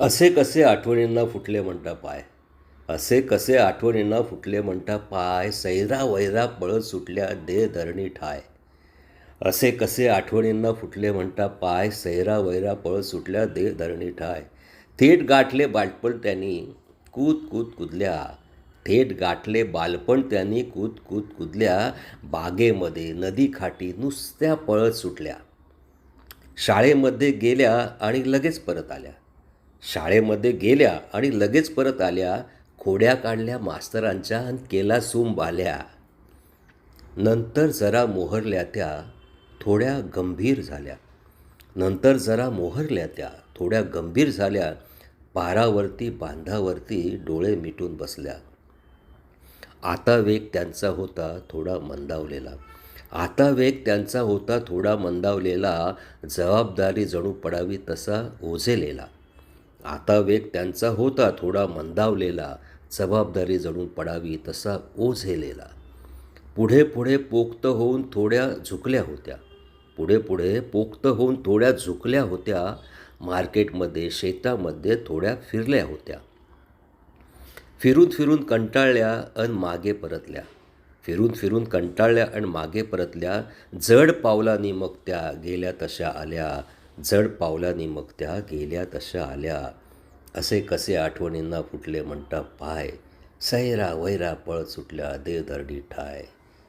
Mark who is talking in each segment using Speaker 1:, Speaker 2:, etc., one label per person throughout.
Speaker 1: असे कसे आठवणींना फुटले म्हणता पाय. असे कसे आठवणींना फुटले म्हणता पाय. सैरा वैरा पळत सुटल्या दे धरणी ठाय. असे कसे आठवणींना फुटले म्हणता पाय. सैरा वैरा पळत सुटल्या दे धरणी ठाय. थेट गाठले बालपण त्यांनी कूद कूद कुदल्या. थेट गाठले बालपण त्यांनी कूद कूद कुदल्या. बागेमध्ये नदीकाठी नुसत्या पळत सुटल्या. शाळेमध्ये गेल्या आणि लगेच परत आल्या. शाळेमध्ये गेल्या आणि लगेच परत आल्या. खोड्या काढल्या मास्तरांच्या आणि केला सूम बाल्या. नंतर जरा मोहरल्या त्या थोड्या गंभीर झाल्या. नंतर जरा मोहरल्या त्या थोड्या गंभीर झाल्या. पारावरती बांधावरती डोळे मिटून बसल्या. आता वेग त्यांचा होता थोडा मंदावलेला. आता वेग त्यांचा होता थोडा मंदावलेला. जबाबदारी जणू पडावी तसा ओझेलेला. आता वेग त्यांचा होता थोडा मंदावलेला. जबाबदारी जणू पडावी तसा ओझेलेला. पुढे पुढे पोक्त होऊन थोड्या झुकल्या होत्या. पुढे पुढे पोक्त होऊन थोड्या झुकल्या होत्या. मार्केटमध्ये शेतामध्ये थोड्या फिरल्या होत्या. फिरून फिरून कंटाळल्या अन मागे परतल्या. फिरून फिरून कंटाळल्या आणि मागे परतल्या. जड पावलांनी मग त्या गेल्या तशा आल्या. जड पावलांनी मग त्या गेल्या तशा आल्या. असे कसे आठवणींना फुटले म्हणता पाय. सैरा वैरा पळत सुटल्या दे धरणी ठाय.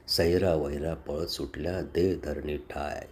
Speaker 1: सैरा वैरा पळत सुटल्या दे धरणी ठाय.